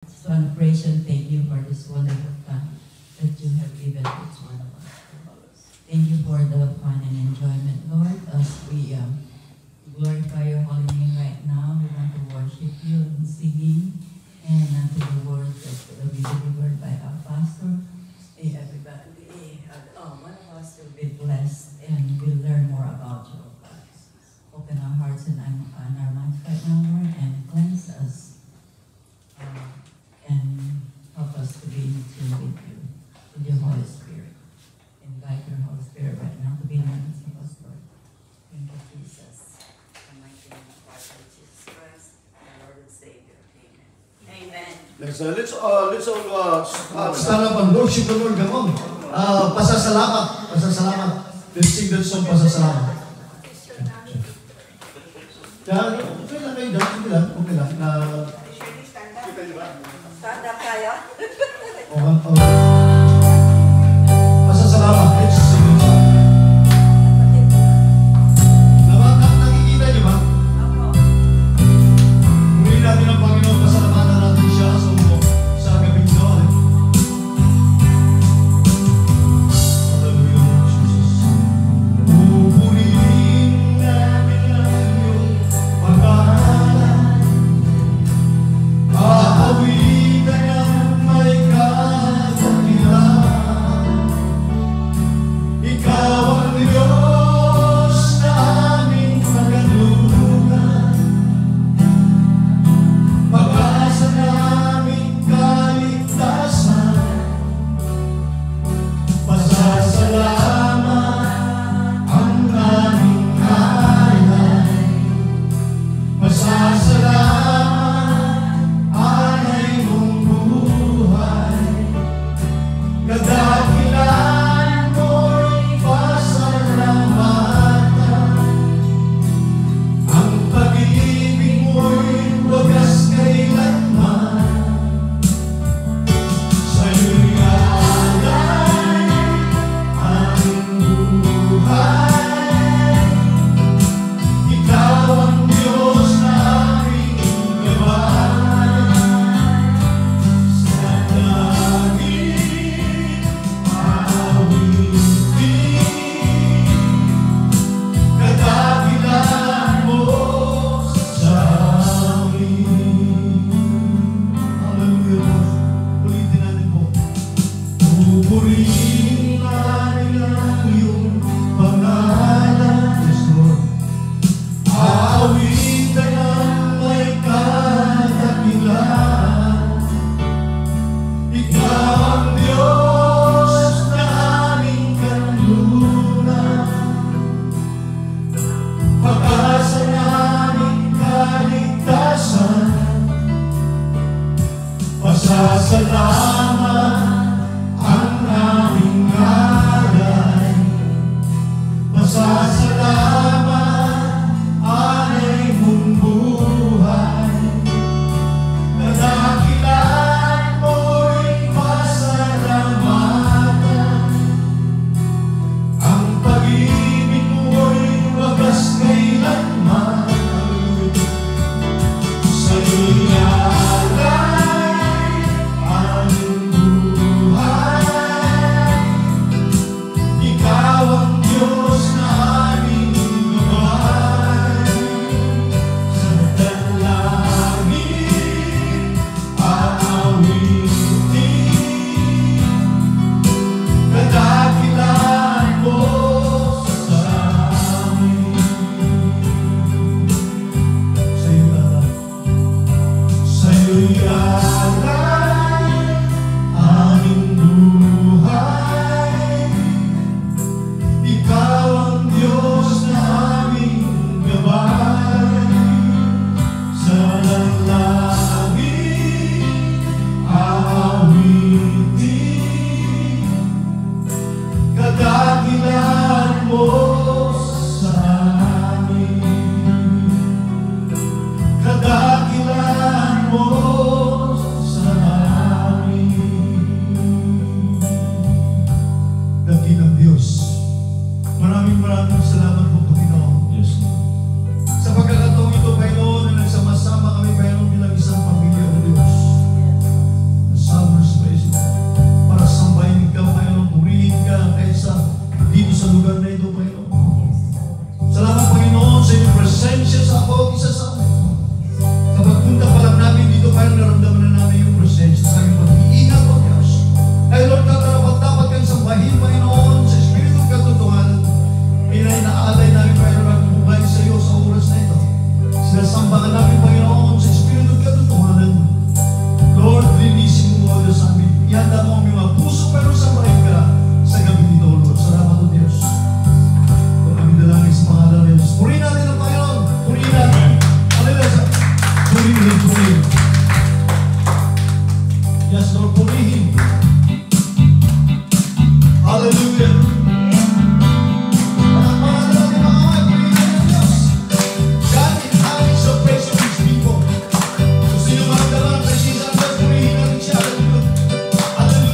Just want to praise and thank you for this wonderful time that you have given to each one of us. Thank you for the fun and enjoyment, Lord, as we glorify your holy name right now. We want to worship you in singing and unto the words that will be delivered by our pastor. Everybody, one of us will be blessed and we'll learn more about you, God. Open our hearts and our minds right now, Lord, and cleanse us. And help us to be in tune with you, with your Holy Spirit. Invite your Holy Spirit right now to be in the midst of us, Lord. Thank you, Jesus. In the mighty name of our Lord Jesus Christ, our Lord and Savior. Amen. Let's all stand up and worship the Lord. Come on. Pasasalamat. Pasasalamat. Let's sing that song, Pasasalamat. Okay lang kayo dyan. Okay lang. Stand up tayo. Pasasalamat. Let's sing it. Nakikita niyo ba? Purihin natin ang Panginoon. Pasalamatan natin siya sa gabing noon. Hallelujah, Jesus. Pupurihin namin ang iyong pangalan. Aawitan ang may kadakilan. Ikaw ang Diyos na aming pagkalooban. Pag-asa naming kaligtasan. Pasasalamat ang aming alay. Pasasalamat alay mong buhay. Kadakilan mo'y pasalamatan. Ang pag-ibig mo'y wagas kailanman. Sa'yo'y alay ang buhay. Ikaw ang Diyos na aming gabay. Sa langit aawitin. Kadakilan mo sa amin. Hallelujah, Lord. Ulitin natin po. Pupurihin namin ang iyong pangalan. Yes, Lord. Aawitan ang may kadakilan. Ikaw ang Diyos na aming kanlunan. Pag-asa naming kaligtasan. Pasasalamat ang aming alay. Pasasalamat alay mong buhay. Kadakilan mo'y pasalamatan. Ang pag-ibig mo'y wagas kailanman. Sa'yo'y alay ang buhay. Ikaw ang Diyos na aming gabay. Sa dalangin aawitin. Kadakilan mo sa amin. Sa'yo'y alay aming buhay. Ikaw ang Diyos na aming gabay. Sa langit aawitin. Kadakilan mo sa amin. Kadakilan mo sa ihanda mo ang mga puso, pero sambahin ka sa gabi nito, Lord. Salamat o Diyos. Ito kami dalangin sa pangalan ng Diyos. Purihin natin ang Panginoon. Purihin natin. Hallelujah. Purihin, purihin. Yes, Lord, purihin. Hallelujah. Ang pangalan natin mga kamay, purihin natin ang Diyos. God inhabits the praise of His people. Kung sino man ang dala ng presensya ng Diyos, purihin natin siya. Hallelujah.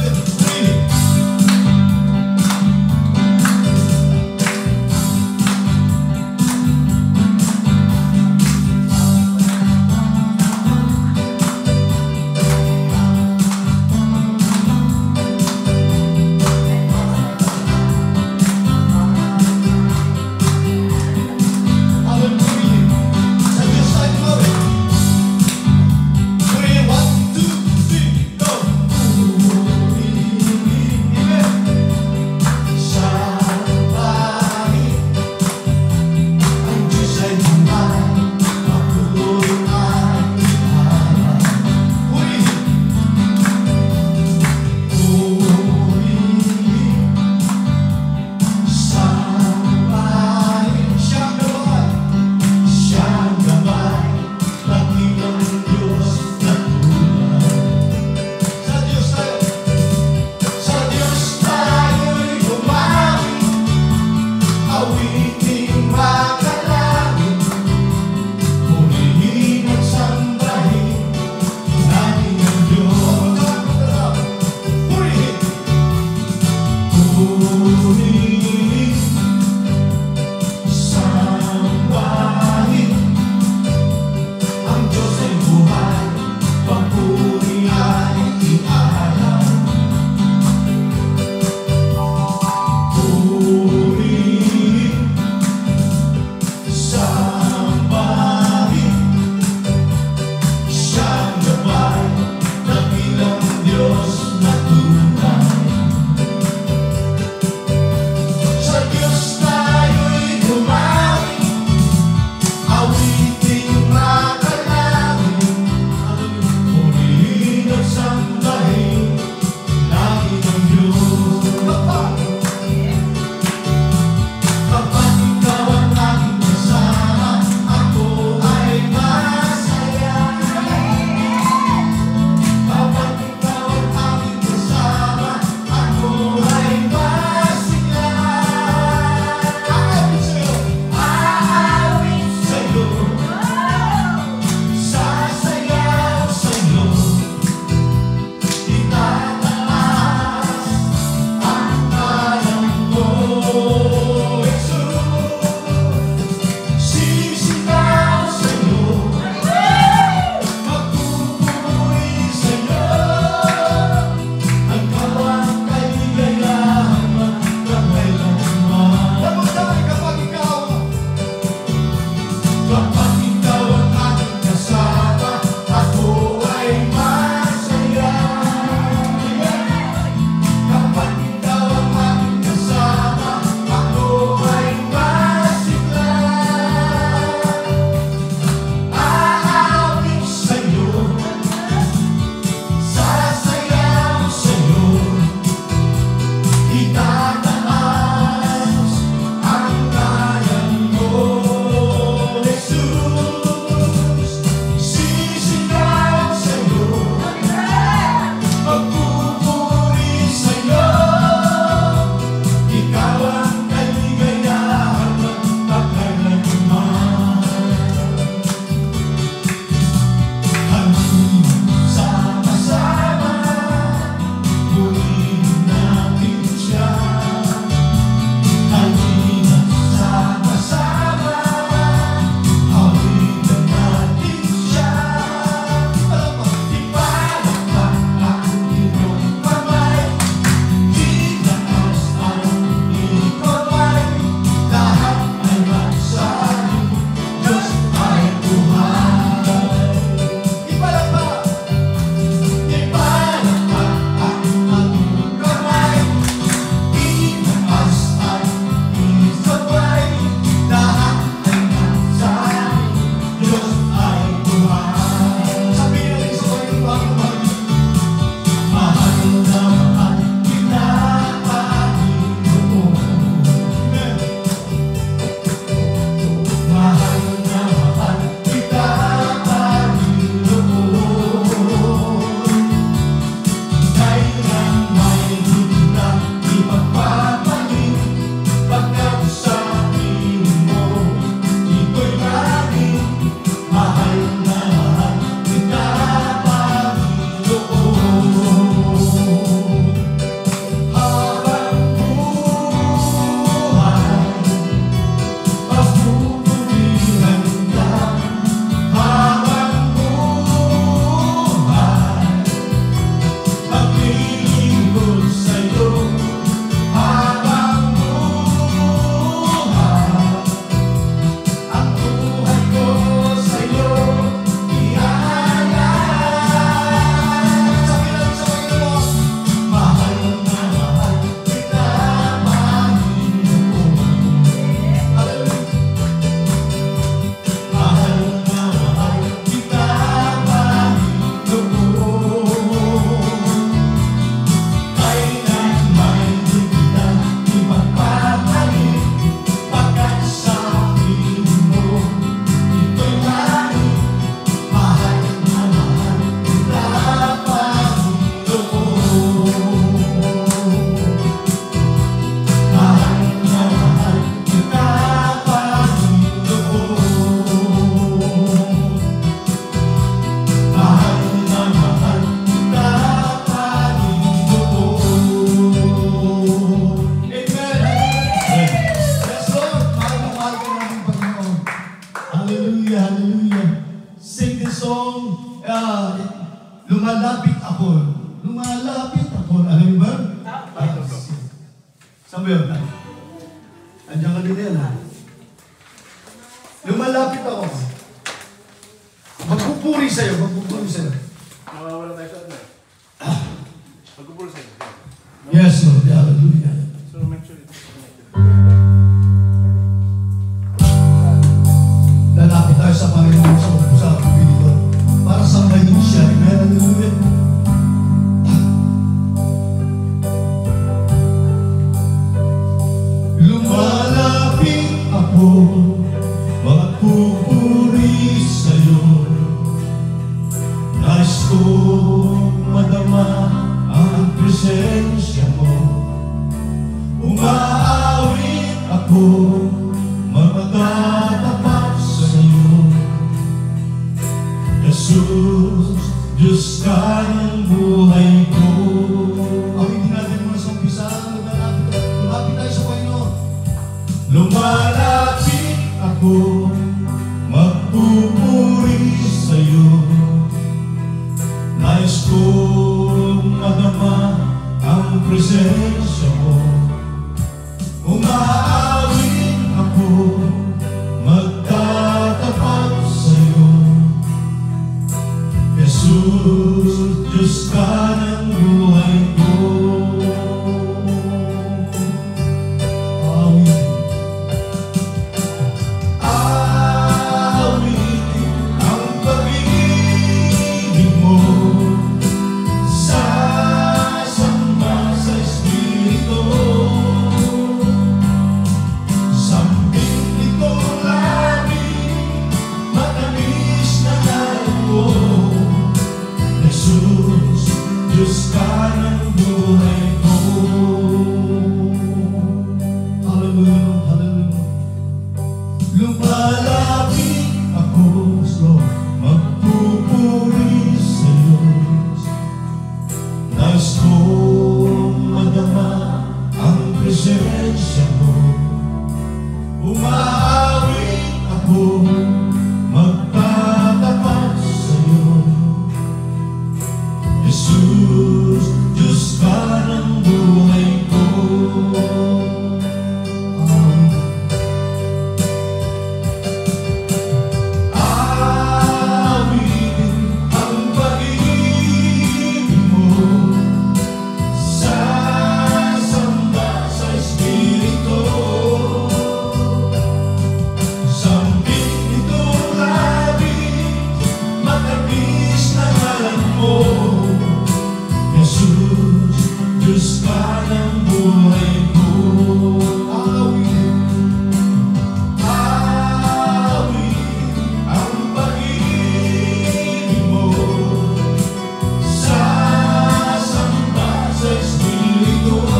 ako. Lumalapit ako. Alam mo ba? Saan ba yun? Andiyan ka din yan, ha? Lumalapit ako. Magpupuri sa'yo, magpupuri sa'yo. Mawawala tayo sa ano. Magpupuri sa'yo. Yes, Lord. Hallelujah. So make sure it's connected. Lalapit tayo sa Panginoon sa dito para sambahin siya. Amen. Hallelujah. Lumalapit ako, magpupuri sa'yo. Nais kong madama ang presensya mo. Umaawit ako, magtatapat sa'yo. Jesus, Diyos ka ng buhay ko. Awitin natin muna sa umpisa. Lumapit tayo sa Panginoon. Lumalapit ako, magpupuri sa'yo. Nais kong madama ang presensya mo. Umaawit ako, magtatapat sa'yo. Jesus, Diyos ka ng buhay ko. Awitin ang pag-ibig mo. Sasamba sa Espiritu. Sambing itong labi, matamis na ngayon mo. Jesus, Diyos ka ng buhay ko. Hallelujah, hallelujah. Lumalapit ako, Lord, magpupuri sa'yo. Nais kong madama ang presensya mo. Umaawit ako, magtatapat sa'yo. Jesus, Diyos ka ng buhay ko. Awitin ang pag-ibig mo. Sasamba sa Espiritu. Sambing itong labi, matamis na ngalan mo. Jesus, Diyos ka ng buhay ko. Awitin ang pag-ibig mo. Sasamba sa Espiritu.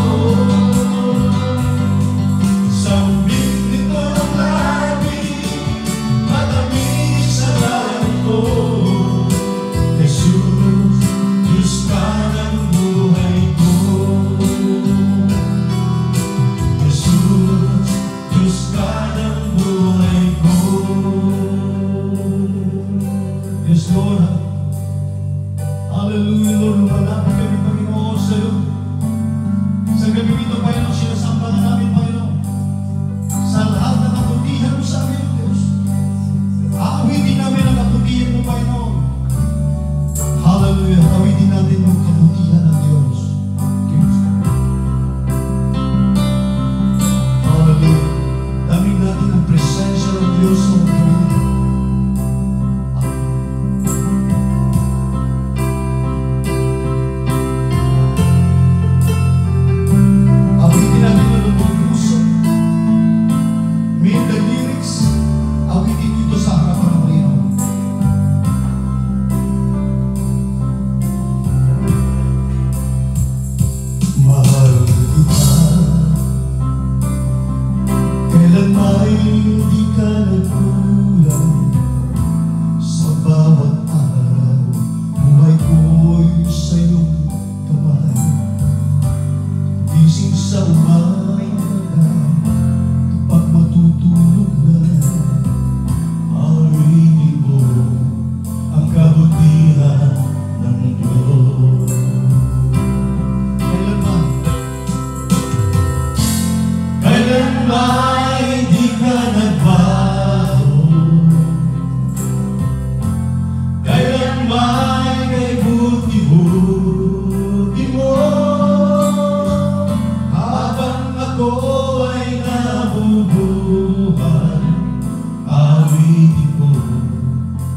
Sambing nitong labi, matamis na ngalan mo. Jesus, Diyos ka ng buhay ko. Jesus, Diyos ka ng buhay ko. Yes, Lord. Hallelujah, Lord. Lumalapit kami, Panginoon, sa'yo. Sa gabi ito, Panginoon, sinasamba na namin, Panginoon. Sa lahat ng kabutihan mo sa amin, Diyos. Aawitin namin ang kabutihan mo, Panginoon. Hallelujah. Awitin natin yung kabutihan ng Diyos. Hallelujah. Daming natin ang presensya ng Diyos sa mga gabi. ba'y di ka nagbago? Kailan ba'y kay buti-buti mo? Habang ako ay nabubuhay, awitin ko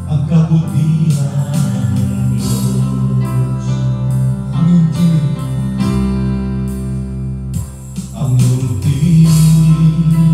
ang kabutihan ng Diyos. Ang iyong tinig, ang iyong tinig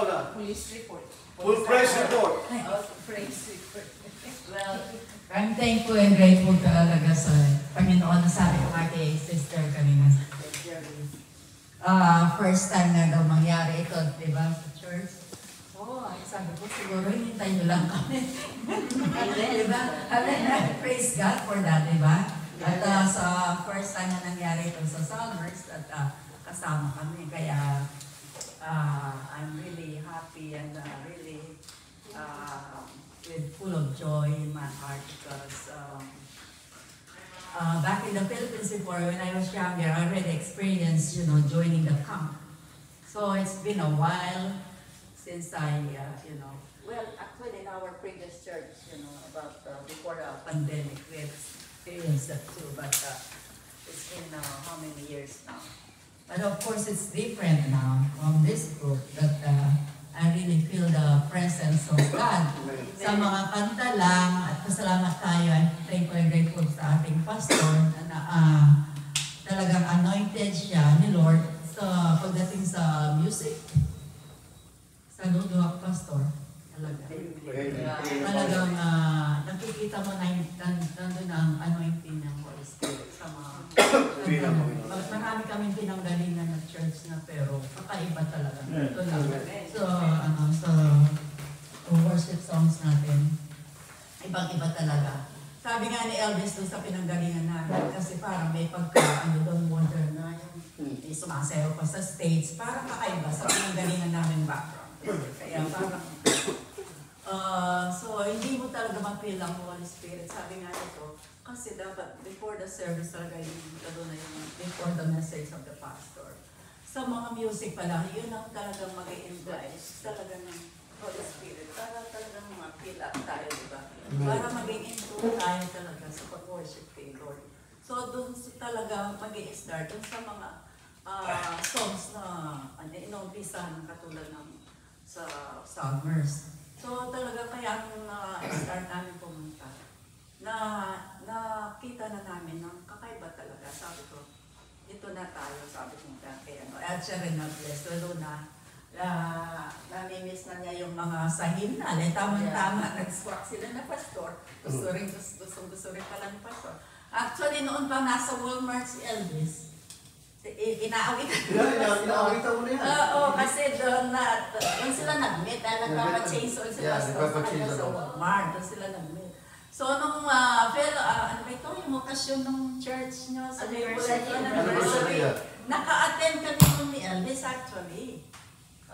una? Police report. Full praise report. Praise report. Well, I'm thankful and grateful talaga sa Panginoon na sabi ko nga kay sister kanina. First time na daw mangyari ito, di ba, sa church. Oo, sabi ko, siguro hinintay nyo lang kami. Di ba? Praise God for that, di ba? At sa first time na nangyari ito sa Summers, at kasama kami. Kaya I'm really happy and really full of joy in my heart because back in the Philippines before, when I was younger, I already experienced, joining the camp. So it's been a while since I, well, actually in our previous church, about before the pandemic, we experienced that too, but it's been how many years now? But of course, it's different now from this group that I really feel the presence of God. Sa mga kanta lang, at pasalamat tayo, I'm thankful and grateful sa ating pastor na talagang anointed siya ni Lord sa pagdating sa music. Sa Duduhak Pastor. Talagang nakikita mo na nandun ang anointing ng Holy Spirit sa mga marami kaming pinanggalingan ng church na pero kakaiba talaga. Ito lang. So, worship songs natin, ibang-iba talaga. Sabi nga ni Elvis doon sa pinanggalingan namin, kasi parang may don't wonder na yung sumasayaw pa sa stage, parang kakaiba sa pinanggalingan namin background. Kaya parang, so hindi mo talaga ma-feel ang Holy Spirit. Sabi nga nito, kasi dapat before the service talaga yung before the message of the pastor. Sa mga music pala, yun ang talagang mag-i-invite talaga ng Holy Spirit. Para talagang ma-feel up tayo, di ba? Para maging into tayo talaga sa pag-worship kay Lord. So doon talaga mag-i-start dun sa mga songs na inumpisahan katulad ng sa Summers. So talaga kaya nung start namin pumunta, nakita na namin ng kakaiba talaga. Sabi ko, ito na tayo, sabi ko kaya at siya rin na-bless. Lalo na, namimiss na niya yung mga sahinal. Tama-tama, nag-swak sila na pastor. Gusto rin pala ni pastor. Actually, noon pa nasa Walmart si Elvis. Inaawitan mo na yan. Oo, kasi doon sila nag-meet. Nagpapa-change oil sila sa Walmart. Doon sila nag-meet. So, nung yung okasyon ng church nyo sa anniversary, naka-attend kami nun ni Elvis actually.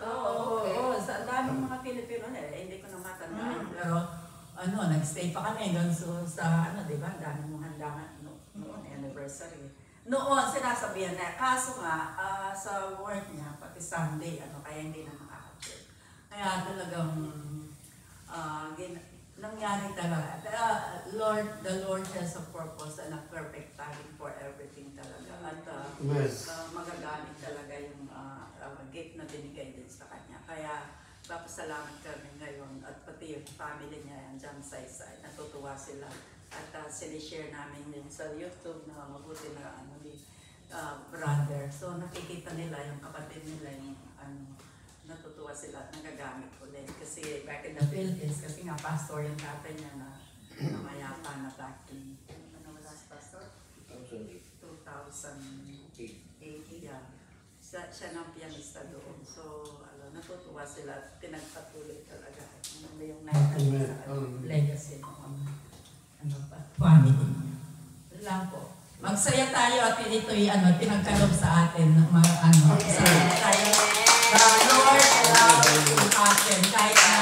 Oo, sa daming mga Pilipino hindi ko na matandaan. Pero, nag-stay pa kami doon sa, di ba, daming mga handangan noon, anniversary. Noon, sinasabihan na, kaso nga, sa work niya, pati Sunday, kaya hindi na makaka-church. Kaya talagang, nangyari talaga. The Lord has a purpose and a perfect timing for everything talaga. At magagamit talaga yung gift na binigay din sa kanya. Kaya papasalamat kami ngayon at pati yung family niya yan dyan sa isa. Natutuwa sila. At sinishare namin din sa YouTube na mabuti na brother. So nakikita nila yung kapatid nila yung natutuwa sila at nagagamit ulit. Kasi back in the Philippines, kasi nga pastor yung tatay niya na mayapa na back in, last pastor? 2008, yeah. Siya ng pianista doon. So, natutuwa sila at pinagpatuloy talaga. Yung naitali sa legacy ng family. Lang po. Magsaya tayo at ito'y pinagkaloob sa atin ng mga tayo. Lord, atin, kahit na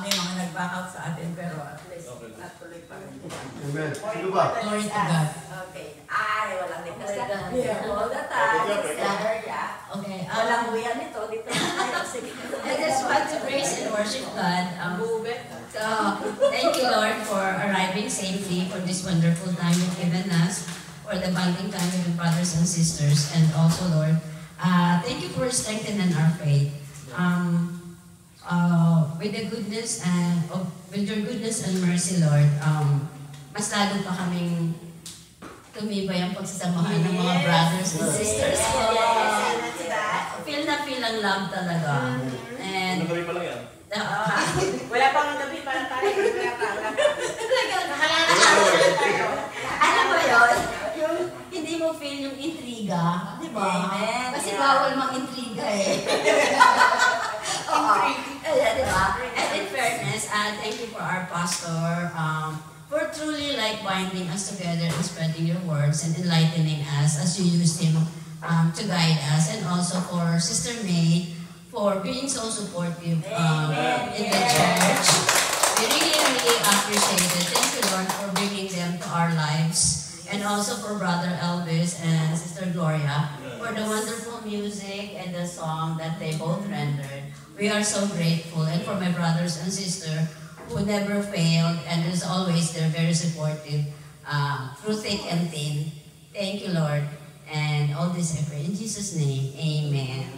may mga nag-back out sa atin, pero at least natuloy pa rin. Amen. Sino ba? Glory to God. Okay. Ay, walang ligtas na. Yeah, all the time. Okay. Walang buyan nito. Dito na tayo. Sige. I just want to praise and worship God. Thank you, Lord, for arriving safely for this wonderful time you've given us, for the bonding time with brothers and sisters, and also, Lord, thank you for strengthening our faith. With the goodness and with your goodness and mercy, Lord, mas lalo pa kaming tumibay ang pagsasamahan ng mga brothers and sisters ko. Feel na feel ang love talaga. And thank you for our pastor, for truly like binding us together and spreading your words and enlightening us as you used him to guide us. And also for Sister May, for being so supportive in the church. We really appreciate it. Thank you, Lord, for bringing them to our lives. And also for Brother Elvis and Sister Gloria for the wonderful music and the song that they both rendered. We are so grateful. And for my brothers and sisters who never failed and is always there, very supportive through thick and thin. Thank you, Lord. And all this I pray in Jesus' name. Amen.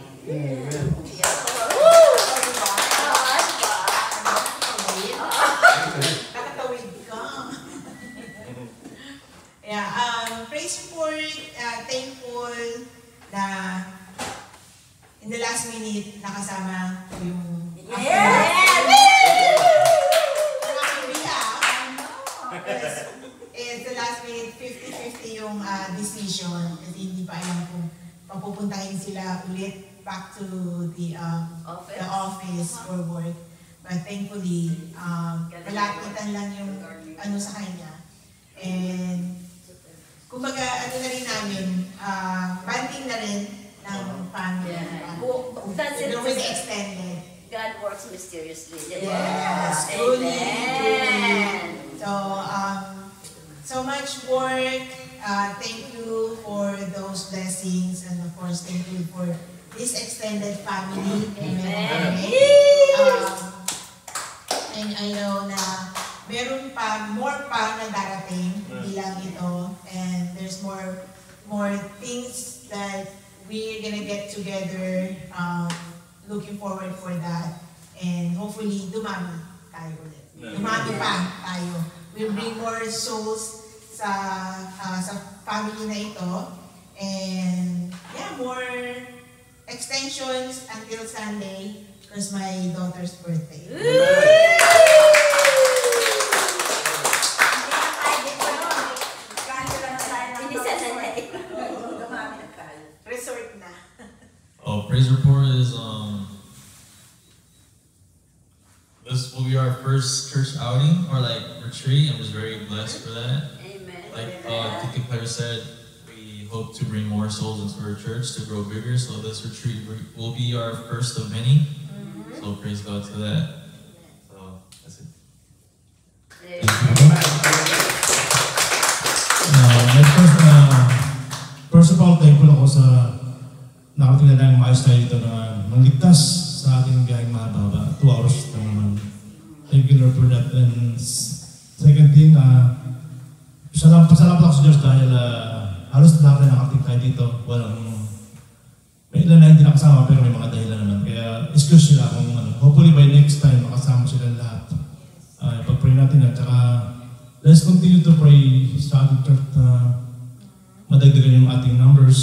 Nakatawid ka. Yeah, praise report, thankful na in the last minute nakasama ko yung It's the last minute 50-50 yung decision kasi hindi pa alam kung papupuntahin sila ulit back to the office for work. But thankfully, malapitan lang yung ano sa kanya. And kumbaga, ano na rin namin, banding na rin ng family. That's it. With the extended. God works mysteriously. Yes, truly. Amen. So much work. Thank you for those blessings. And of course, thank you for this extended family. Amen. And I know na meron pa, more pa na darating, hindi lang ito. And there's more things that we're gonna get together. Looking forward for that. And hopefully, dumami tayo ulit. Dumami pa tayo. We'll bring more souls sa family na ito. And yeah, more extensions until Sunday because my daughter's birthday. Resort na. Oh, praise report is this will be our first church outing or like retreat. I'm just very blessed for that. Amen. Like Tiki Claire said, we hope to bring more souls into our church to grow bigger. So this retreat will be our first of many. So praise God to that. So that's it. First of all, thankful ako sa nakatingnan na yung maayos tayo dito na magligtas sa ating biyaheng mahaba. 2 hours lang naman. Thank you, Lord, for that. And second thing, pasalamat ako sa Diyos dahil halos lahat na nakating tayo dito. May ilan na hindi nakasama pero may mga dahilan naman. Kaya excuse sila kung hopefully by next time makasama sila lahat. Pag-pray natin at saka let's continue to pray sa ating church na madagdagan yung ating numbers,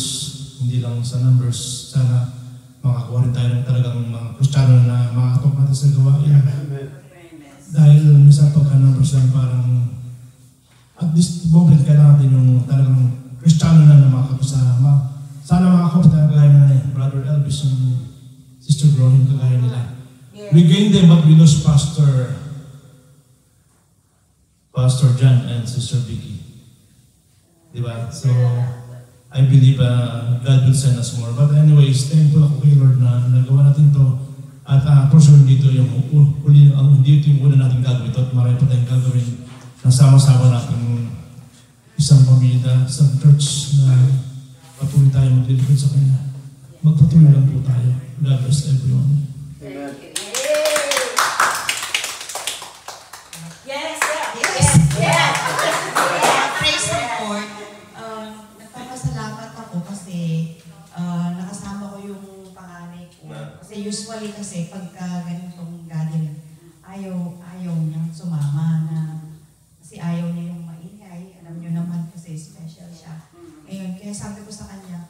hindi lang sa numbers, sana makakuha rin tayo ng talagang mga Kristiyano na makatok natin sa gawain. Dahil minsan pagka-numbers lang parang at this moment kailangan natin yung talagang Kristiyano na makakapasama. Sana makakapasama tayo kagaya na Brother Elvis and Sister Gloria yung kagaya nila. We gained them but we lost Pastor John and Sister Vicky. Diba? So, I believe God will send us more. But anyways, thankful ako kay Lord na nagawa natin to. At for sure, dito yung dito yung una natin gagawin ito. At marami pa tayong gagawin. Nasama-sama natin isang pamilya, isang church na patuloy tayo maglilipid sa Kanya. Magpatuloy lang po tayo. God bless everyone. Thank you. Praise report. Nagpapasalamat ako kasi nakasama ko yung panganay ko. Kasi usually kasi pagka ganitong galing, ayaw niya sumama na kasi ayaw niya yung maingay. Alam niyo naman kasi special siya. Ngayon, kaya sabi ko sa kanya,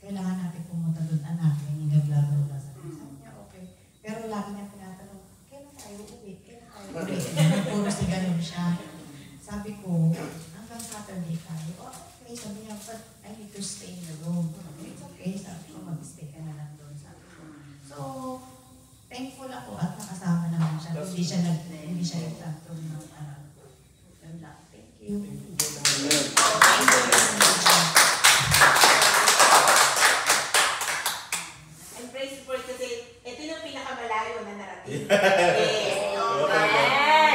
kailangan natin pumunta doon, anak. Yung blah blah blah. Sabi niya, okay. Pero lagi niya tinatanong, kailan tayo uwi? Puro si ganun siya. Sabi ko, hanggang Saturday tayo. Okay. Sabi niya, but I need to stay in the room. It's okay. Sabi ko, mag-stay ka na lang doon. Sabi ko. So, thankful ako ako at nakasama naman siya. Hindi siya nagtatrong ng Thank you. And praise the Lord kasi ito yung pinakamalayo na narating. Yes. Okay.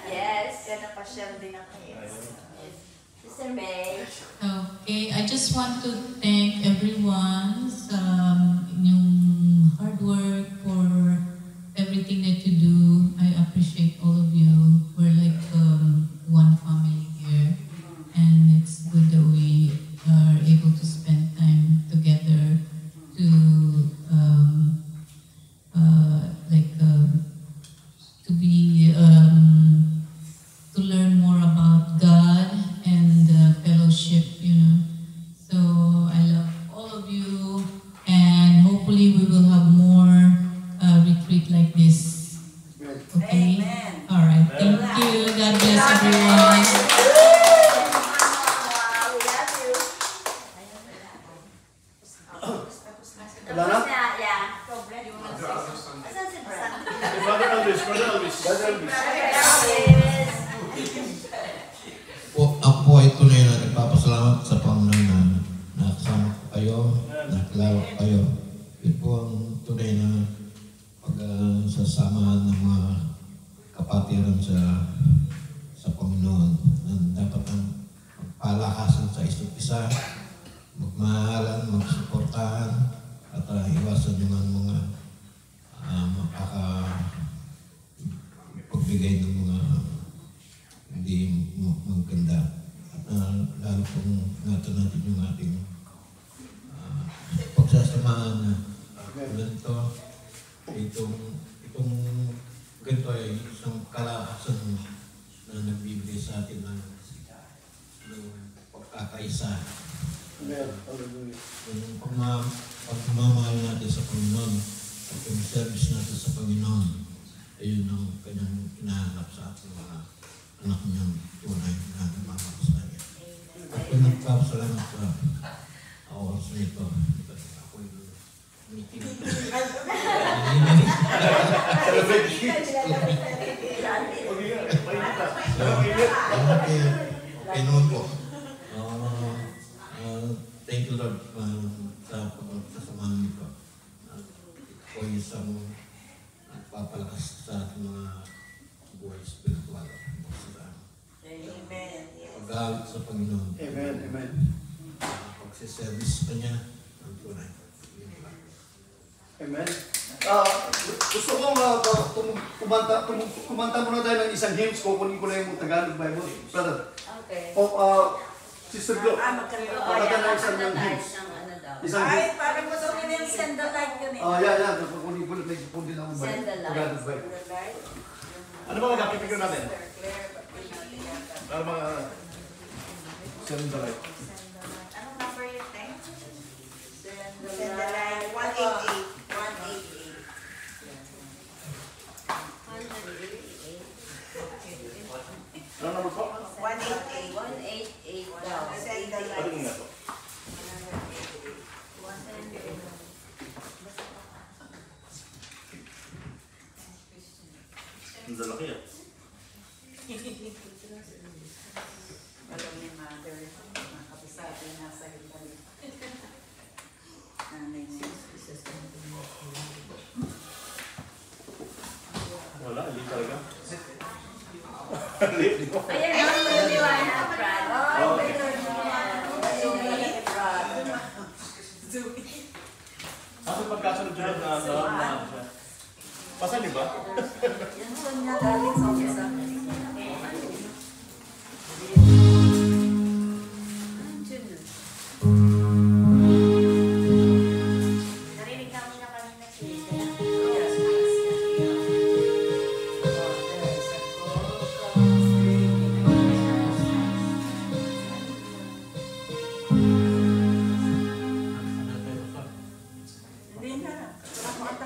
Yes. Kaya napasyal din ako. Sister May. Okay, I just want to thank everyone sa inyong hard work for everything that you do. I appreciate all of you. We're like one family here, and it's good that we are able to spend time together to to be to learn more about God and fellowship, you know. So I love all of you, and hopefully we will have more retreat like this. Okay. Amen. All right. Thank you. God bless everyone. We love you. Wala na? Tapos na, yeah. Asan si Brad? Brother Elvis, Brother Elvis. Brother Elvis. Yes. Ako po ay tunay na nagpapasalamat sa Panginoon na nakasama ko kayo, nakilala ko kayo. Ito po ang tunay na pagsasama ng mga kapatiran sa Panginoon. Dapat ang magpalakasan sa isa't isa, magmahalan, magsuportahan, at iwasan yung mga makakapagbigay ng mga hindi maganda. At lalo pong natin yung ating pagsasamahan na ganito. Itong ganito ay isang kalakasan na nagbibigay sa atin ng pagkakaisa. Yung pagmamahal natin sa Panginoon at yung service natin sa Panginoon, ayun ang kanyang hinahanap sa ating mga anak niyang tunay na nagmamahal sa kanya. Ako nagpapasalamat sa oras na ito. Ako yung meeting. Okay naman po. Thank you Lord sa pagsasamahan nito. Ako yung isang nagpapalakas sa ating mga buhay spiritual. Amen. Pag-aawit sa Panginoon. Amen. Amen. Pagsiservice sa Kanya ang tunay. Amen. Gusto kong kumanta muna tayo ng isang hymns. Kukunin ko na yung Tagalog Bible. Brother. Okay. Sister Glo. Magkanta na isang ng hymns. Isang hymns. Ay, parang mo sa yung send the light yun eh. Yeah. Kukunin ko na yung din ako Send the light. Tagalog Bible. Ano ba magkakipigyan natin? Ano mga send the light. Anong number yun, Teng? Send Send the light. 188. 188. Ano number po? 188. 188 daw. Send the Ano light. nga to? Ang lalaki ah. Alam ni Mother, mga kapisabi nasa Italy. Nanay niya. Wala, hindi talaga. Ayan, ang liwanag, Brad. Okay. Ako pagkasunod-sunod na pasan, di ba? Yan son niya galing sa umpisa. Narinig namin na kanina si Hindi na.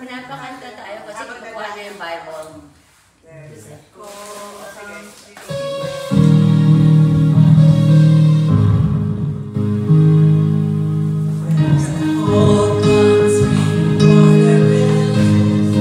Pinapakanta tayo kasi kukuha na yung Bible. All comes before the rain.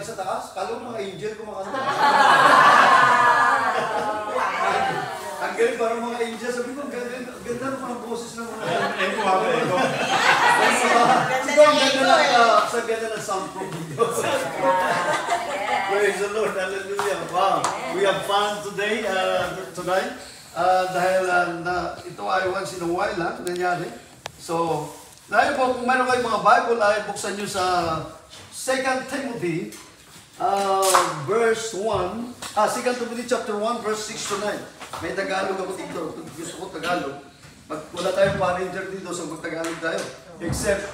sa taas. Kala mo mga angel kumakanta. Ang galing, parang mga angel. Sabi ko, ganda na parang boses ng mga sa ganda ng soundproof video. Praise the Lord. Hallelujah. Wow. We have fun today, tonight. Dahil ito ay once in a while lang nangyari. So, dahil po, kung meron kayong mga Bible, ay buksan nyo sa 2 Timothy, verse 1, 2 Timothy chapter 1, verse 6 to 9. May Tagalog ako dito. Gusto ko Tagalog. Wala tayong pa-ranger dito sa Tagalog tayo. Except,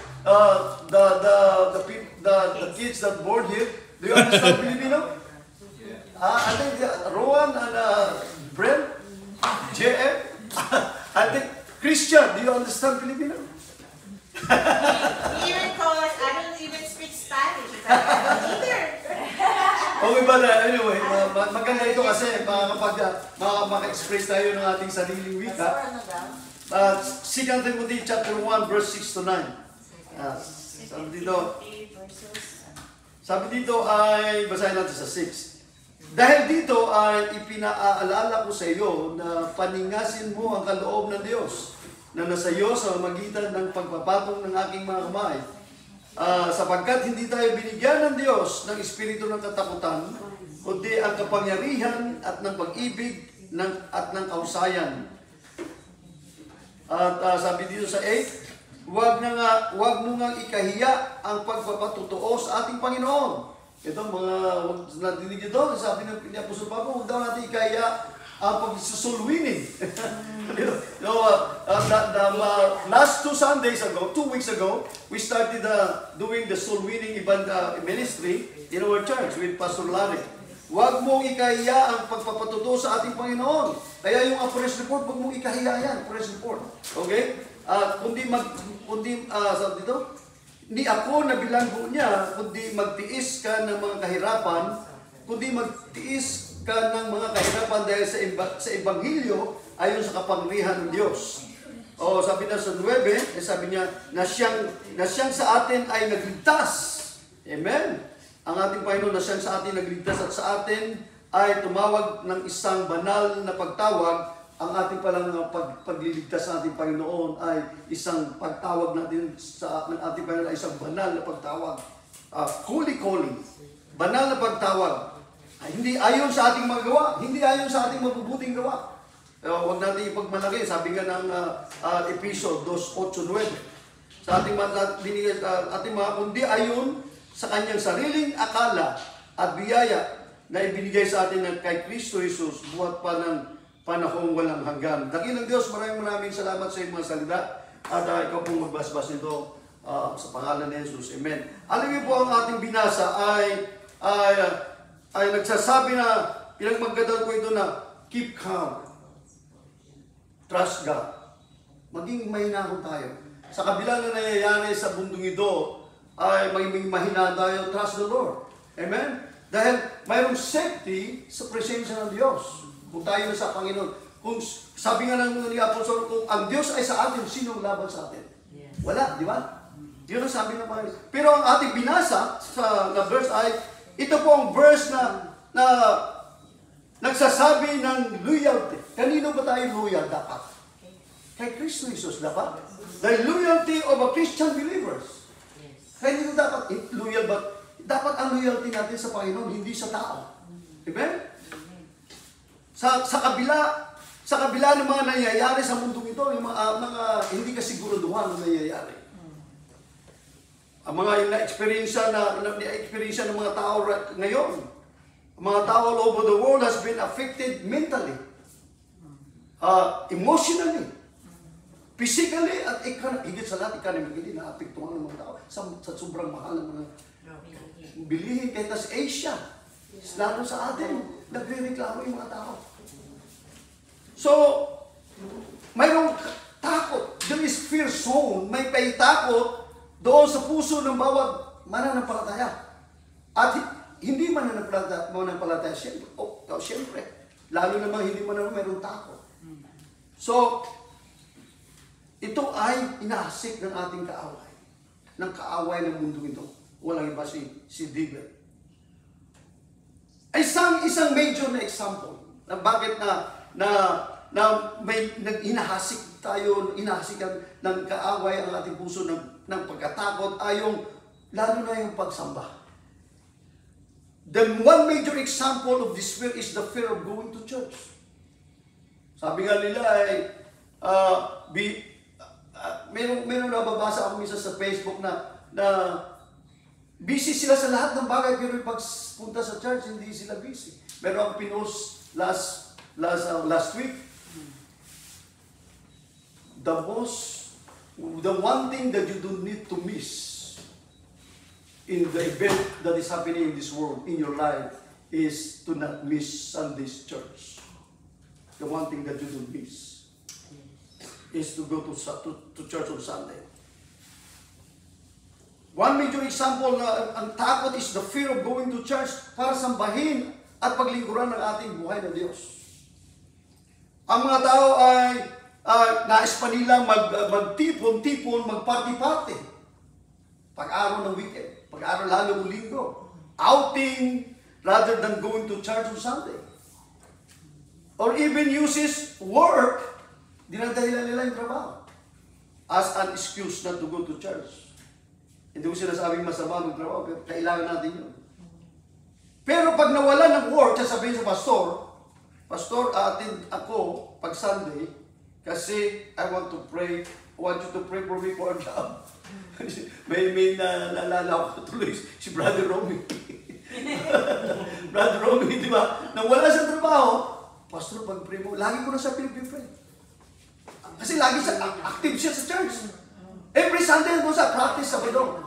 the kids that board here, do you understand Filipino? I think Rowan and Brent, JM, I think Christian, do you understand Filipino? Even cause I don't even speak Spanish. I don't either. Okay ba na? Anyway, maganda ito kasi maka-express tayo ng ating sariling wika. 2 Timothy chapter 1 verse 6 to 9. Sabi dito ay, basahin natin sa 6. Dahil dito ay ipinaalala ko sa iyo na paningasin mo ang kaloob ng Diyos na nasa iyo sa magitan ng pagpapatong ng aking mga kamay. Sapagkat hindi tayo binigyan ng Diyos ng espiritu ng katakutan, kundi ang kapangyarihan at ng pag-ibig at ng kausayan. At sabi dito sa 8, wag mo nga ikahiya ang pagpapatutuo sa ating Panginoon. Ito mga nadinig ito, sabi ng Apostol Pablo, huwag daw natin ikahiya ang pag-soul winning. Last 2 Sundays ago, 2 weeks ago, we started doing the soul winning ministry in our church with Pastor Larry. Huwag mong ikahiya ang pagpapatuto sa ating Panginoon. Kaya yung press report, huwag mong ikahiya yan, press report. Okay? Sabi dito, hindi ako na bilanggo niya, kundi magtiis ka ng mga kahirapan, kundi magtiis ka ng mga kahirapan dahil sa Ebanghelyo ayon sa kapangyarihan ng Diyos. O sabi na sa 9, sabi niya na siyang sa atin ay nagligtas. Amen. Ang ating Panginoon na siyang sa atin nagligtas at sa atin ay tumawag ng isang banal na pagtawag. Ang ating palang pagliligtas sa ating Panginoon ay isang pagtawag natin sa ating Panginoon ay isang banal na pagtawag. Holy calling. Banal na pagtawag. Hindi ayon sa ating mga gawa, hindi ayon sa ating mabubuting gawa. Huwag natin ipagmalaki, sabi nga ng Episode 2:8-9. Sa ating mga kundi ayon sa kanyang sariling akala at biyaya na ibinigay sa atin ng kay Kristo Jesus buhat pa ng panahong walang hanggan. Dakilang Diyos, maraming salamat sa iyong mga salita at ikaw pong magbasbas nito sa pangalan ni Jesus. Amen. Alam niyo po, ang ating binasa ay nagsasabi na, pinagmagandang ko ito na, keep calm. Trust God. Maging mahinahon tayo. Sa kabila na nangyayari sa bundong ito, ay maging mahinahon tayo, trust the Lord. Amen? Dahil mayroong safety sa presensya ng Diyos. Kung tayo sa Panginoon. Kung sabi nga ng ni Apostol, kung ang Diyos ay sa atin, sino ang laban sa atin? Wala, di ba? Yun ang sabi ng Panginoon. Pero ang ating binasa na verse ay, ito po ang verse na nagsasabi ng loyalty. Kanino ba tayo loyal dapat? Kay Kristo Jesus dapat. The loyalty of a Christian believers. Kanino dapat loyal ba? Dapat ang loyalty natin sa Panginoon, hindi sa tao. Amen? Sa kabila ng mga nangyayari sa mundong ito, yung mga hindi kasiguraduhan na nangyayari. Ang mga na-experience ng mga tao ngayon, ang mga tao all over the world has been affected mentally, emotionally, physically, at higit sa lahat, economically, na-apektuhan ng mga tao sa sobrang mahal ng mga bilihin. Kahit sa Asia, lalo sa atin, nagre-reklamo yung mga tao. So, mayroong takot. There is fear zone. May takot doon sa puso ng bawat mananampalataya. At hindi mananampalataya, siyempre. Lalo namang hindi mananampalataya, mayroong takot. So, ito ay inaasik ng ating kaaway. Ng kaaway ng mundo ito. Walang iba si David. ay isang major na example na bakit na may hinahasik tayo, hinahasikan ng kaaway ang ating puso ng pagkatakot ay lalo na yung pagsamba. The one major example of this fear is the fear of going to church. Sabi nga nila ay, meron nababasa ako minsan sa Facebook na busy sila sa lahat ng bagay pero yung pagpunta sa church hindi sila busy. Meron akong pinost last week. The one thing that you don't need to miss in the event that is happening in this world, in your life, is to not miss Sunday's church. The one thing that you don't miss is to go to church on Sunday. One major example na ang takot is the fear of going to church para sambahin at paglingkuran ng ating buhay na Diyos. Ang mga tao ay nais pa nilang magtipon-tipon, magparty-party. Pag-araw ng weekend, pag-araw lalo ng linggo, outing rather than going to church on Sunday. Or even uses work, dinadahilan nila yung trabaho as an excuse not to go to church. Hindi ko sinasabing masama ng trabaho, pero kailangan natin yun. Pero pag nawala ng work, sasabihin sa Pastor, atin ako pag Sunday, kasi I want you to pray for me for a job. may naalala ko tuloy si Brother Romy. Brother Romy, di ba? Nang wala siyang trabaho, Pastor, pag-pray mo, lagi ko na siya pinipray. Kasi lagi siya, active siya sa church. Every Sunday mo sa practice sa Badong.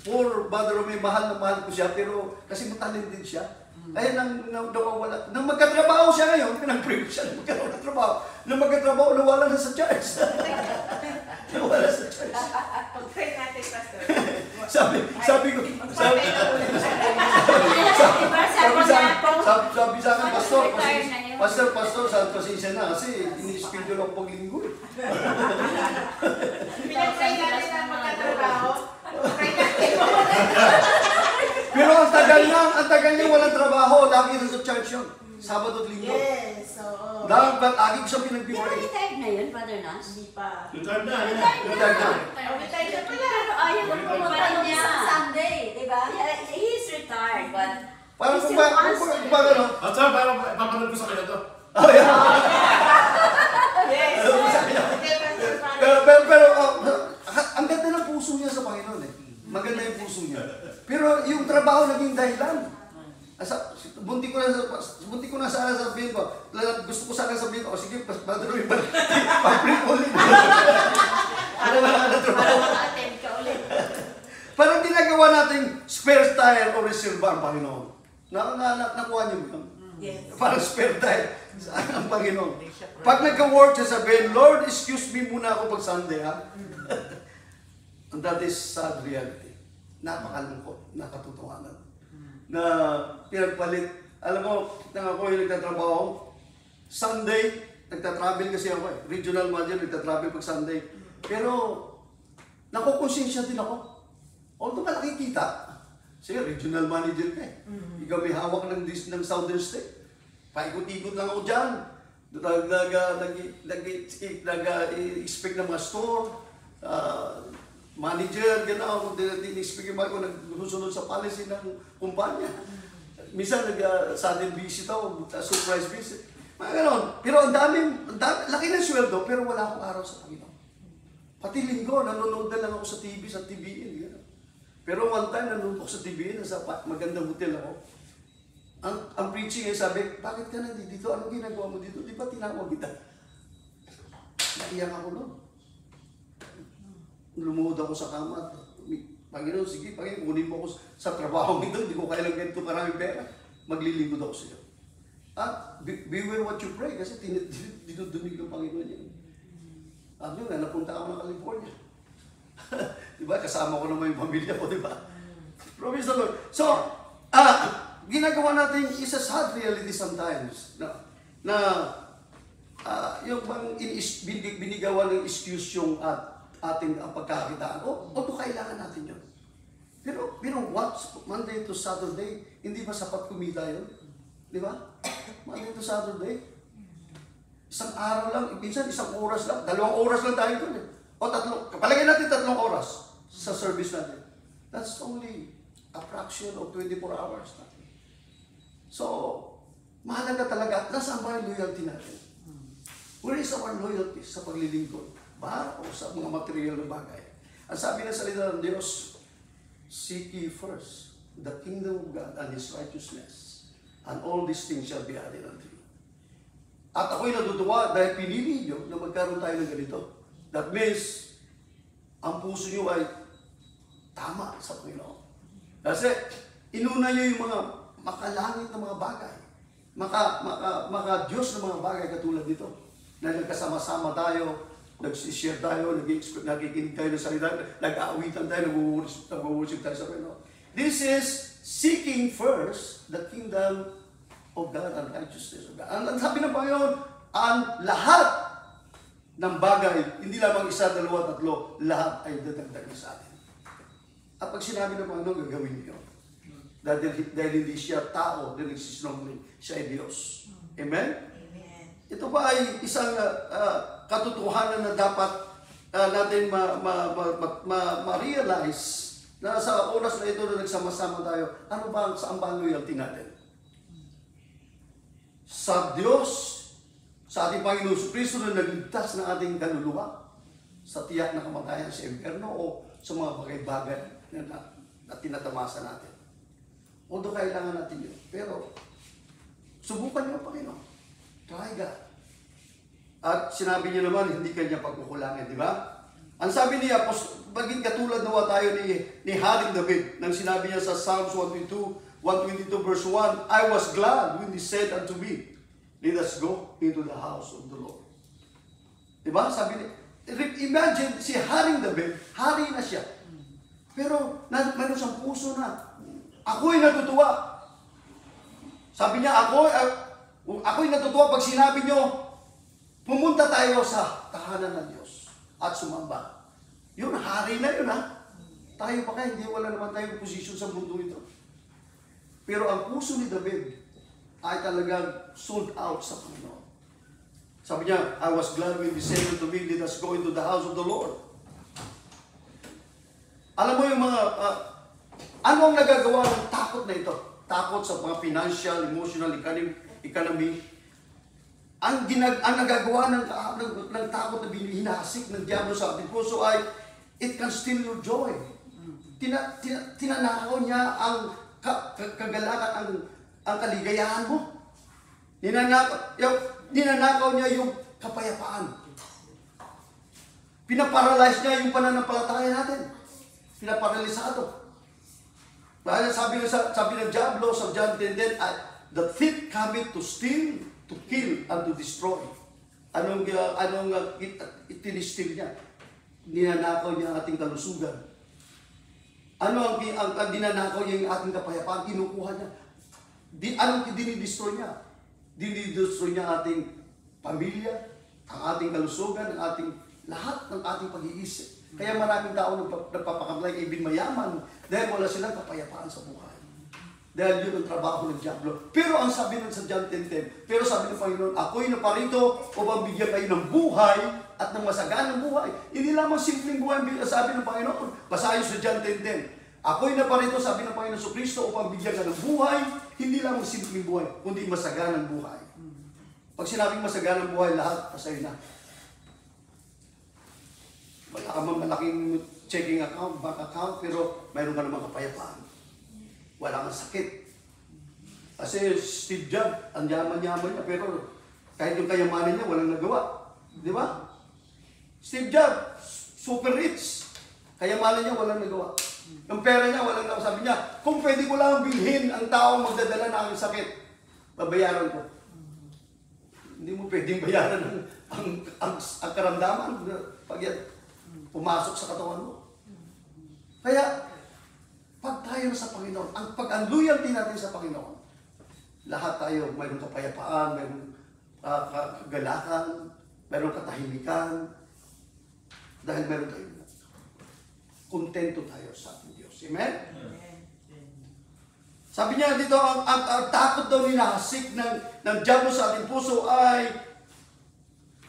Poor Brother Romy, mahal na mahal ko siya, pero kasi matalent din siya. Kaya nawawala. Nang magkatrabaho siya ngayon, pinag-pray ko siya nang magkaroon ng trabaho. Nang magkatrabaho, nawala na sa church. Nawala sa church. Pag-pray natin, Pastor. sabi sa akin, Pastor, sa pasensya na kasi ini-schedule ako paglinggo. Pinag-pray natin na magkatrabaho. Pray natin mo. Pero ang tagal niya walang trabaho, lagi na sa church yun. Sabado at linggo. Yes, oo. Lagi ko siya Di ba pinag-pray. retired na yun, Father Nas? Hindi pa. Retired na. Retired na. Retired na pala. Pero ayaw ko Pumunta pumunta nung niya. isang Sunday, di ba? Yeah, he's retired, but Parang he kung still wants ba to. ano? At saka parang papanood ko sa kanya to. Oh, yeah. Yes. Pero ang ganda ng puso niya sa Panginoon eh. Maganda yung puso niya. Pero yung trabaho naging dahilan. Bunti ko na sana sabihin ko. Gusto ko sana sabihin ko, sige, Brother Roy, pag-pray ulit. Para wala ka na trabaho. Attend ka ulit. Parang ginagawa natin spare tire o reserva ang Panginoon. Nakuha niyo ba yun? Yes. Parang spare tire ang Panginoon. Pag nagka-work siya sabihin, Lord, excuse me muna ako pag Sunday, ha? And that is sad reality. Napakalungkot, nakatotohanan. Na pinagpalit. Alam mo, nang ako yung nagtatrabaho, Sunday, nagtatravel kasi ako eh. Regional manager, nagtatravel pag Sunday. Pero, nakukonsensya din ako. Although ka nakikita, sige, regional manager ka eh. Ikaw may hawak ng Southern State. Paikot-ikot lang ako dyan. Nag-expect ng mga store, manager, gano'n, kung din-expect yung mga kung nagsusunod sa policy ng kumpanya. Minsan sudden visit ako, surprise visit. Mga gano'n. Pero ang laki ng sweldo, pero wala akong araw sa Panginoon. Pati linggo, nanonood na lang ako sa TV, sa TVN, gano'n. Pero one time, nanonood ako sa TVN, nasa magandang hotel ako. Ang preaching ay sabi, bakit ka nandito? Anong ginagawa mo dito? Di ba tinawag kita? Naiyak ako noon. Lumuhod ako sa kama. Panginoon, sige, Panginoon, kunin mo ako sa trabaho nito. Hindi ko kailang ganito maraming pera. Maglilingkod ako sa iyo. Beware what you pray kasi dinudunig ng Panginoon yan. Yun nga, napunta ako ng California. Diba? Kasama ko naman yung pamilya ko, diba? Praise the Lord. So, ginagawa natin is a sad reality sometimes na yung bang binigawan ng excuse yung ating pagkakitaan. O kailangan natin yun. Pero Pero Monday to Saturday, hindi ba sapat kumita yun? Di ba? Monday to Saturday. Isang araw lang, minsan isang oras lang, 2 oras lang tayo doon eh. O 3, palagay natin 3 oras sa service natin. That's only a fraction of 24 hours natin. So, mahalaga talaga, nasaan ba yung loyalty natin? Where is our loyalty sa paglilingkod? Ba? O sa mga material na bagay? Ang sabi ng salita ng Diyos, seek ye first the kingdom of God and His righteousness, and all these things shall be added unto you. At ako'y natutuwa dahil pinili nyo na magkaroon tayo ng ganito. That means, ang puso nyo ay tama sa Panginoon. Kasi, inuna nyo yung mga makalangit na mga bagay, maka-Diyos na mga bagay katulad dito, na nagkasama-sama tayo, nag-share tayo, nakikinig tayo ng salita, nag-aawitan tayo, nag-worship tayo sa Panginoon. This is seeking first the kingdom of God and righteousness of God. Ang sabi ng Panginoon, ang lahat ng bagay, hindi lamang 1, 2, 3, lahat ay dadagdag sa atin. At pag sinabi ng Panginoon, gagawin niyo. Dahil hindi siya tao, dahil nagsisinungaling, siya ay Diyos. Amen? Ito ba ay isang katotohanan na dapat natin ma-realize na sa oras na ito na nagsama-sama tayo, ano ba saan ba ang loyalty natin? Sa Diyos, sa ating Panginoon Kristo na nagligtas ng ating kaluluwa, sa tiyak na kamatayan sa impyerno o sa mga bagay-bagay na tinatamasa natin. Although kailangan natin yun. Pero, subukan niyo, Panginoon. Try God. At sinabi niya naman, hindi kanya pagkukulangin, di ba? Ang sabi niya, maging katulad nawa tayo ni Haring David, nang sinabi niya sa Psalms 122 verse 1, I was glad when he said unto me, let us go into the house of the Lord. Di ba? Sabi niya, imagine si Haring David, hari na siya. Pero mayroon siyang puso na, ako'y natutuwa. Sabi niya, ako'y natutuwa pag sinabi niyo, pumunta tayo sa tahanan ng Diyos at sumamba. Yun, hari na yun ha. Tayo pa kaya, hindi wala naman tayong posisyon sa mundo ito. Pero ang puso ni David ay talagang sold out sa Panginoon. Sabi niya, I was glad when he said unto me, let us go into the house of the Lord. Alam mo yung mga, ano ang nagagawa ng takot na ito? Takot sa mga financial, emotional, economy. Ang nagagawa ng takot na hinasik ng diablo sa ating puso ay, it can steal your joy. Tinanakaw niya ang kagalakan, ang kaligayahan mo. Ninanakaw niya yung kapayapaan. Pinaparalyze niya yung pananampalataya natin. Pinaparalysado. Dahil sabi ng diablo sa John 10:10, the thief cometh to steal, to kill, and to destroy. Anong itinistil niya? Ninanakaw niya ang ating kalusugan. Ano ang dinanakaw niya yung ating kapayapaan? Kinukuha niya. Anong dinidestroy niya? Dinidestroy niya ating pamilya, ang ating kalusugan, ang ating lahat ng ating pag-iisip. Kaya maraming tao nagpapakamlay, ibig mayaman, dahil wala silang kapayapaan sa buhay. Dahil yun ang trabaho ng diablo. Pero ang sabi nun sa John 10:10, pero sabi ng Panginoon, ako'y naparito upang bigyan kayo ng buhay at ng masaganang buhay. Hindi lamang simpleng buhay, sabi ng Panginoon. Basahin sa John 10:10. Ako'y naparito, sabi ng Panginoon sa Kristo, upang bigyan ka ng buhay, hindi lamang simpleng buhay, kundi masaganang buhay. Pag sinabing masaganang buhay, lahat pasa'yo na. Wala ka man malaking checking account, bank account, pero mayroon ka naman kapayapaan. Wala kang sakit. Kasi Steve Jobs, ang yaman-yaman niya, pero kahit yung kayamanan niya, walang nagawa. Di ba? Steve Jobs, super rich. Kayamanan niya, walang nagawa. Yung pera niya, walang nagawa. Sabi niya, kung pwede ko lang bilhin ang taong magdadala ng aking sakit, babayaran ko. Hindi mo pwedeng bayaran ang karamdaman pag yan pumasok sa katawan mo. Kaya, pag tayo sa Panginoon, ang loyalty natin sa Panginoon, lahat tayo, mayroong kapayapaan, mayroong kagalakan, mayroong katahimikan, dahil mayroon tayo. Kontento tayo sa ating Diyos. Amen? Sabi niya dito, ang takot daw ninahasik ng diablo sa ating puso ay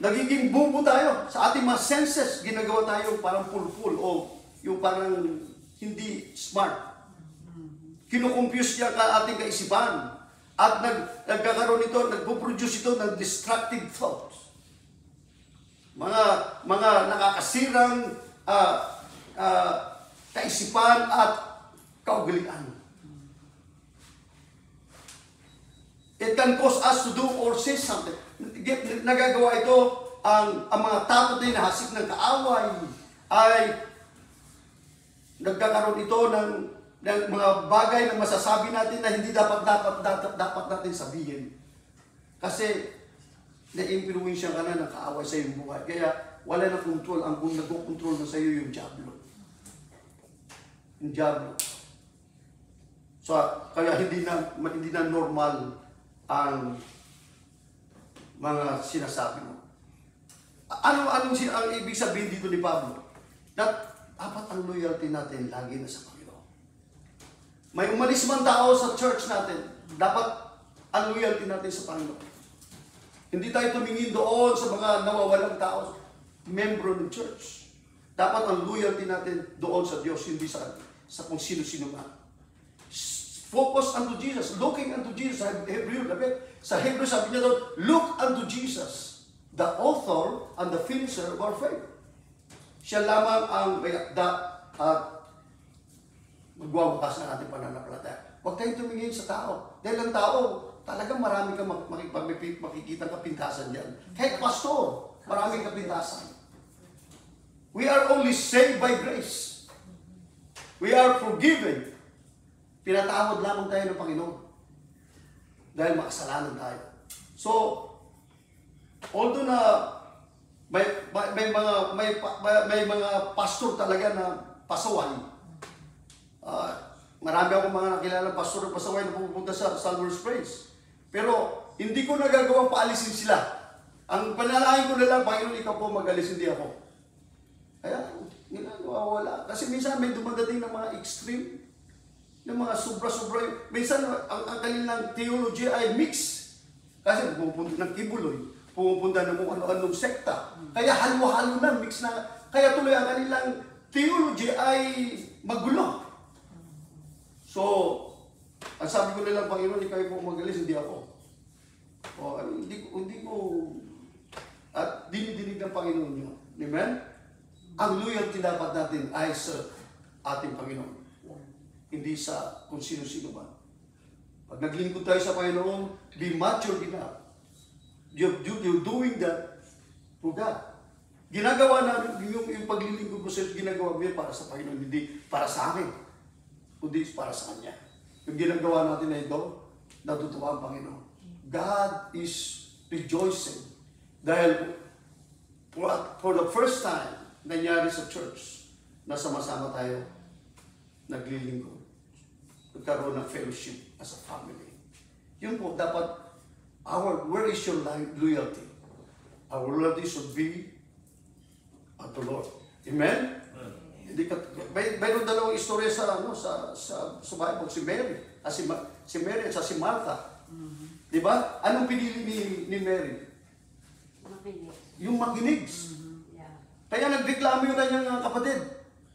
nagiging bubo tayo. Sa ating mga senses, ginagawa tayo parang pulpul o yung parang hindi smart. Kinukompuse niya ka ating kaisipan. At nagkakaroon ito, nagpo-produce ito ng destructive thoughts. Mga nakakasirang kaisipan at kaugalian. It can cause us to do or say something. Nagagawa ito ang mga takot na hinahasik ng kaaway ay nagkakaroon ito ng mga bagay na masasabi natin na hindi dapat natin sabihin. Kasi na-influensya ka na ng kaaway sa iyong buhay. Kaya wala na control. Ang kung nagko-control na sa iyo yung diablo. Yung diablo. So, kaya hindi na normal ang mga sinasabi mo. Ang ibig sabihin dito ni Pablo? Dapat ang loyalty natin lagi na sa Panginoon. May umalis man tao sa church natin, dapat ang loyalty natin sa Panginoon. Hindi tayo tumingin doon sa mga nawawalang tao, membro ng church. Dapat ang loyalty natin doon sa Diyos, hindi sa kung sino-sino man. Focus unto Jesus, looking unto Jesus. Sa Hebrew sabi niya doon, look unto Jesus, the author and the finisher of our faith. Siya lamang ang mayakda at magwawakas na ating pananampalataya. Huwag tayong tumingin sa tao. Dahil ang tao, talagang marami kang makikita kapintasan diyan. Kahit pastor, maraming kapintasan. We are only saved by grace. We are forgiven. Pinatawad lamang tayo ng Panginoon. Dahil makasalanan tayo. So, although na may mga pastor talaga na pasaway. Marami akong mga nakilala pastor na pasaway na pupunta sa Salvador's Praise. Pero hindi ko nagagawang paalisin sila. Ang panalangin ko na lang, Panginoon, ikaw po mag-alis, hindi ako. Kaya, wala. Kasi minsan may dumadating ng mga extreme, ng mga sobra-sobra. Minsan, ang kanilang theology ay mix. Kasi pupunta ng kibuloy, pupunta ng kung ano-anong sekta. Kaya halo-halo na, mix na. Kaya tuloy ang kanilang theology ay magulo. So, ang sabi ko nilang, Panginoon, ikaw po magalis, hindi ako. O, hindi ko, at dinidinig ng Panginoon nyo. Amen? Ang loyalty dapat natin ay sa ating Panginoon. Hindi sa kung sino-sino man. Pag naglingkod tayo sa Panginoon, be mature enough. You're doing that for God. Ginagawa namin, yung paglilingkod ko sa ginagawa mo para sa Panginoon, hindi para sa akin, kundi para sa Kanya. Yung ginagawa natin na ito, natutuwa ang Panginoon. God is rejoicing. Dahil for the first time, nangyari sa church, na sama-sama tayo naglilingkod. Nagkaroon ng fellowship as a family. Yun po, dapat, where is your loyalty? Our loyalty should be at the Lord. Amen? Mayroon dalawang istorya sa Bible, si Mary, si Mary at si Martha. Di ba? Anong pinili ni Mary? Makinig. Yung makinig. Yeah. Kaya nagreklamo yung kanyang kapatid,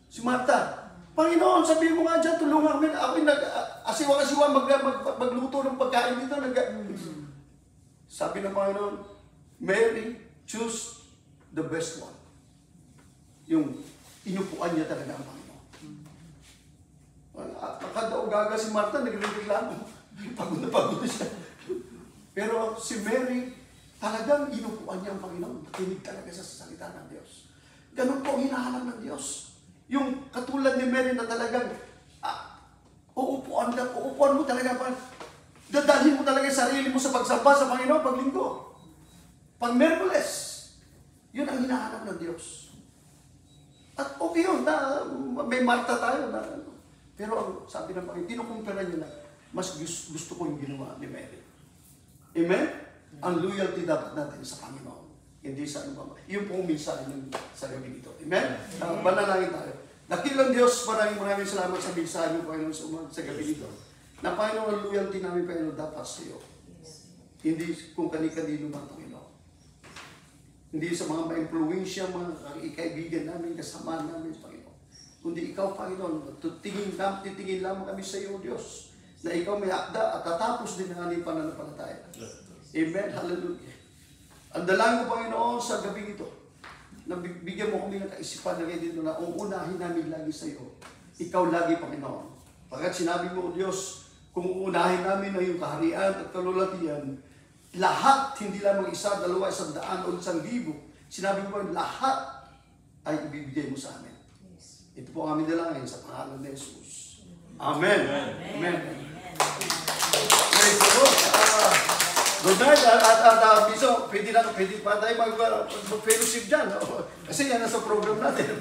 si Martha. Panginoon, sabihin mo nga dyan, tulungan kami. Ako asiwa-asiwa magluto ng pagkain dito. Sabi ng Panginoon, Mary, choose the best one. Yung inupuan niya talaga ang Panginoon. Nakadaog-gaga si Martha, nagreklamo. Pagod na siya. Pero si Mary, talagang inupuan niya ang Panginoon. Nakinig talaga sa salita ng Diyos. Ganun po ang hinahanap ng Diyos. Yung katulad ni Mary na talagang uupuan mo talaga. Dadalhin mo talaga yung sarili mo sa pagsamba sa Panginoon, paglinggo. Pag-merkules. Yun ang hinahanap ng Diyos. At okay yun, may Marta tayo. Pero ang sabi ng Panginoon, kinukumpara niyo na, mas gusto ko yung ginawa ni Mary. Amen? Ang loyalty dapat natin sa Panginoon. Hindi sa ano ba. Yung pong mensahe sa gabi dito. Amen? Manalangin tayo. Dakilang Diyos, maraming salamat sa mensahe mo, Panginoon, sa gabi dito. Na Panginoon, ang loyalty namin, Panginoon, dapat sa iyo. Hindi kung kani-kanino man, Panginoon. Hindi sa mga ma-impluensya, mga kaibigan namin, kasama namin, Panginoon. Kundi ikaw, Panginoon, titingin lamang kami sa iyo, Diyos, na ikaw may akda at tatapos din ang aming pananampalataya. Amen. Hallelujah. Ang dalangin ko, Panginoon, sa gabi ito, na bigyan mo kami ng kaisipan na ngayon dito na uunahin namin lagi sa iyo. Ikaw lagi, Panginoon. Pagkat sinabi mo, Diyos, kung uunahin namin ang iyong kaharian at kalulatian, lahat, hindi lamang 1, 2, 100 o 1,000, sinabi mo, lahat ay ibibigay mo sa amin. Ito po ang aming dalangin sa pangalan ni Jesus. Amen. Amen. Praise the Lord. Good night. At Biso, pwede pa tayo mag-fellowship dyan. Kasi yan nasa program natin.